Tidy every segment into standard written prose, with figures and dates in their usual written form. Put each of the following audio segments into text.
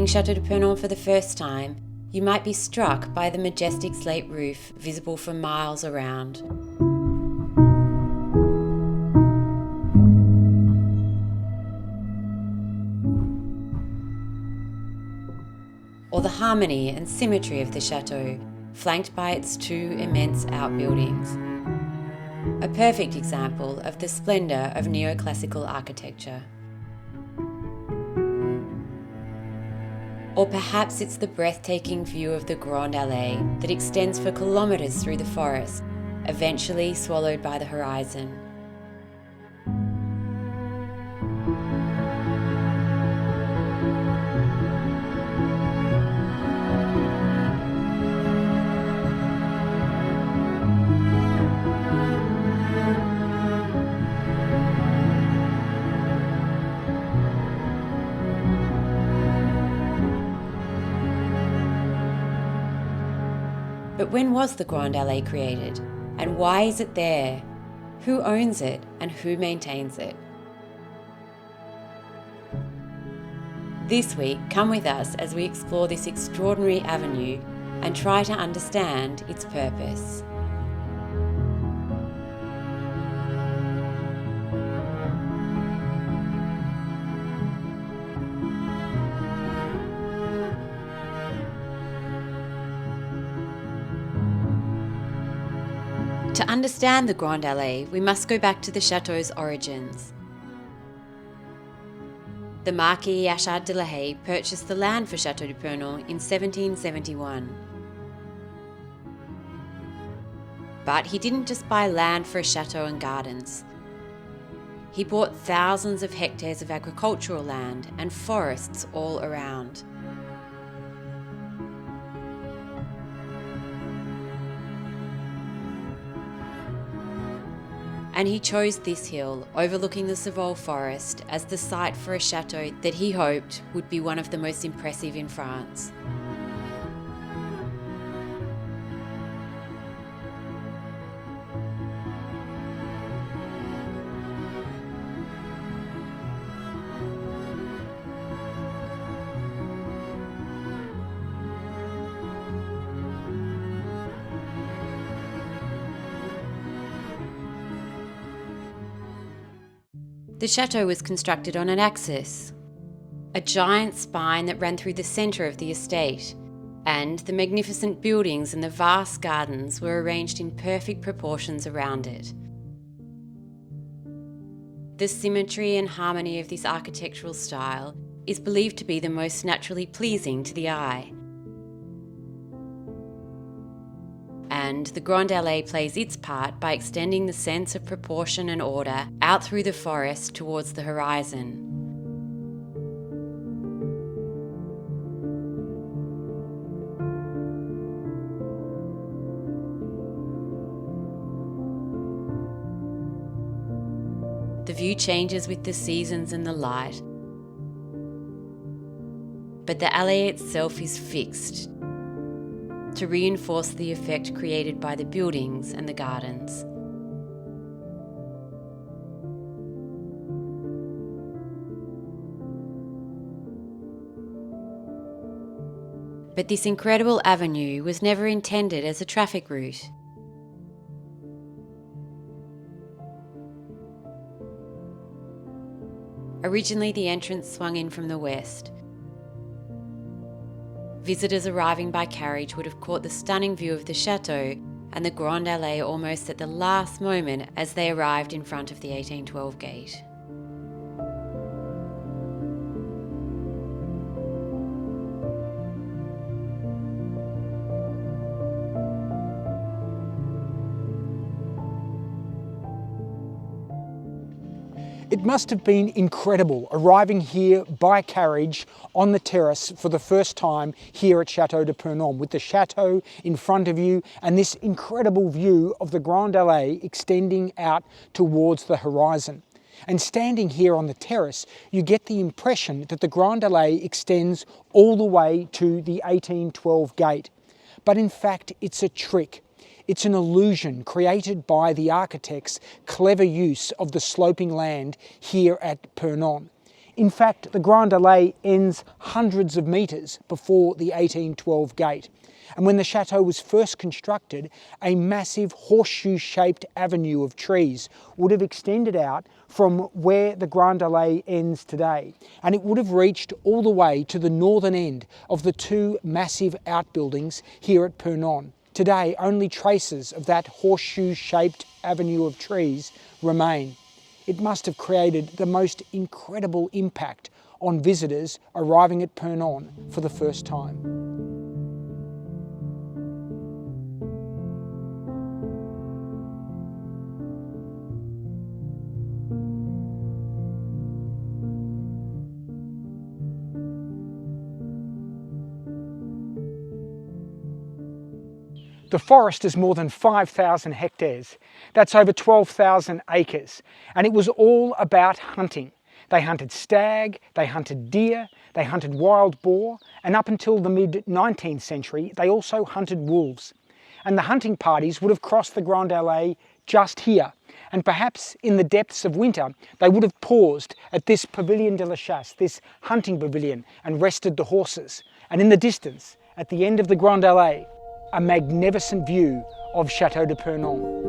Viewing Château de Purnon for the first time, you might be struck by the majestic slate roof visible for miles around. Or the harmony and symmetry of the chateau, flanked by its two immense outbuildings. A perfect example of the splendour of neoclassical architecture. Or perhaps it's the breathtaking view of the Grande Allée that extends for kilometres through the forest, eventually swallowed by the horizon. But when was the Grande Allée created? And why is it there? Who owns it and who maintains it? This week, come with us as we explore this extraordinary avenue and try to understand its purpose. To understand the Grande Allée, we must go back to the chateau's origins. The Marquis Yakka de la Haye purchased the land for Château de Purnon in 1771. But he didn't just buy land for a chateau and gardens. He bought thousands of hectares of agricultural land and forests all around. And he chose this hill, overlooking the Savoie forest, as the site for a chateau that he hoped would be one of the most impressive in France. The chateau was constructed on an axis, a giant spine that ran through the centre of the estate, and the magnificent buildings and the vast gardens were arranged in perfect proportions around it. The symmetry and harmony of this architectural style is believed to be the most naturally pleasing to the eye. And the Grande Allée plays its part by extending the sense of proportion and order out through the forest towards the horizon. The view changes with the seasons and the light, but the alley itself is fixed to reinforce the effect created by the buildings and the gardens. But this incredible avenue was never intended as a traffic route. Originally, the entrance swung in from the west. Visitors arriving by carriage would have caught the stunning view of the chateau and the Grande Allée almost at the last moment as they arrived in front of the 1812 gate. It must have been incredible arriving here by carriage on the terrace for the first time here at Château de Purnon, with the chateau in front of you and this incredible view of the Grande Allée extending out towards the horizon. And standing here on the terrace, you get the impression that the Grande Allée extends all the way to the 1812 gate. But in fact, it's a trick. It's an illusion created by the architect's clever use of the sloping land here at Purnon. In fact, the Grande Allée ends hundreds of metres before the 1812 gate. And when the chateau was first constructed, a massive horseshoe-shaped avenue of trees would have extended out from where the Grande Allée ends today. And it would have reached all the way to the northern end of the two massive outbuildings here at Purnon. Today, only traces of that horseshoe-shaped avenue of trees remain. It must have created the most incredible impact on visitors arriving at Purnon for the first time. The forest is more than 5,000 hectares. That's over 12,000 acres. And it was all about hunting. They hunted stag, they hunted deer, they hunted wild boar, and up until the mid-19th century, they also hunted wolves. And the hunting parties would have crossed the Grande Allée just here. And perhaps in the depths of winter, they would have paused at this pavilion de la chasse, this hunting pavilion, and rested the horses. And in the distance, at the end of the Grande Allée, a magnificent view of Château de Purnon.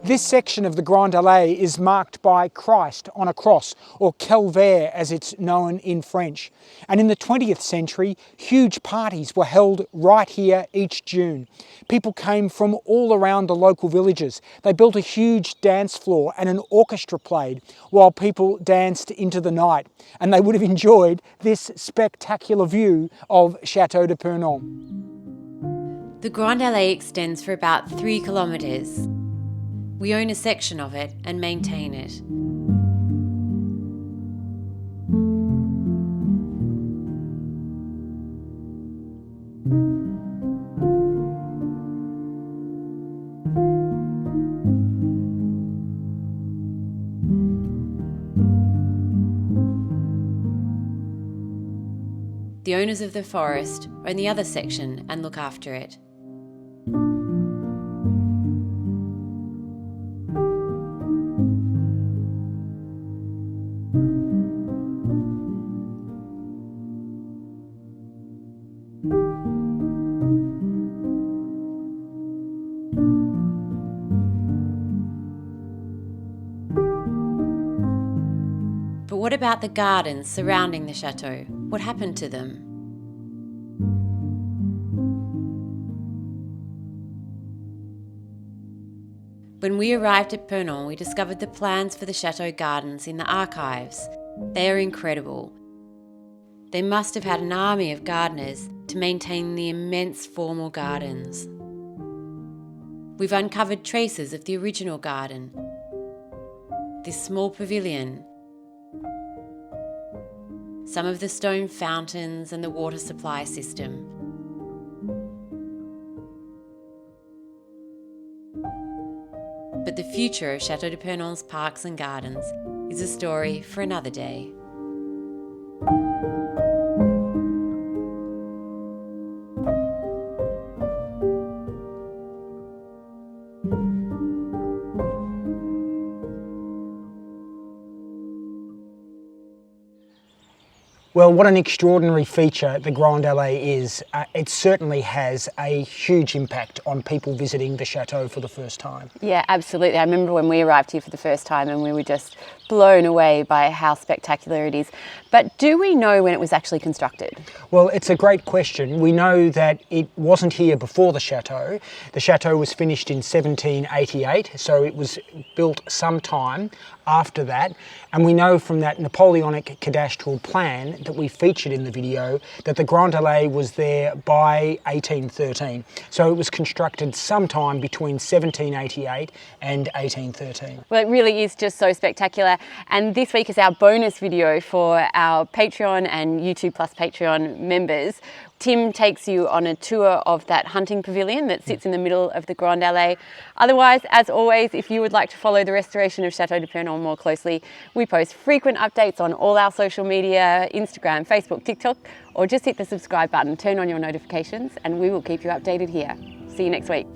This section of the Grande Allée is marked by Christ on a cross, or calvaire as it's known in French. And in the 20th century, huge parties were held right here each June. People came from all around the local villages. They built a huge dance floor and an orchestra played while people danced into the night. And they would have enjoyed this spectacular view of Château de Purnon. The Grande Allée extends for about 3 kilometres. We own a section of it and maintain it. The owners of the forest own the other section and look after it. But what about the gardens surrounding the chateau? What happened to them? When we arrived at Purnon, we discovered the plans for the chateau gardens in the archives. They are incredible. They must have had an army of gardeners to maintain the immense formal gardens. We've uncovered traces of the original garden, this small pavilion, some of the stone fountains and the water supply system. But the future of Château de Purnon's parks and gardens is a story for another day. Well, what an extraordinary feature the Grande Allée is. It certainly has a huge impact on people visiting the chateau for the first time. Yeah, absolutely. I remember when we arrived here for the first time and we were just blown away by how spectacular it is. But do we know when it was actually constructed? Well, it's a great question. We know that it wasn't here before the chateau. The chateau was finished in 1788, so it was built sometime after that. And we know from that Napoleonic cadastral plan that we featured in the video that the Grande Allée was there by 1813. So it was constructed sometime between 1788 and 1813. Well, it really is just so spectacular. And this week is our bonus video for our Patreon and YouTube Plus Patreon members. Tim takes you on a tour of that hunting pavilion that sits in the middle of the Grande Allée. Otherwise, as always, if you would like to follow the restoration of Château de Purnon more closely, we post frequent updates on all our social media, Instagram, Facebook, TikTok, or just hit the subscribe button, turn on your notifications, and we will keep you updated here. See you next week.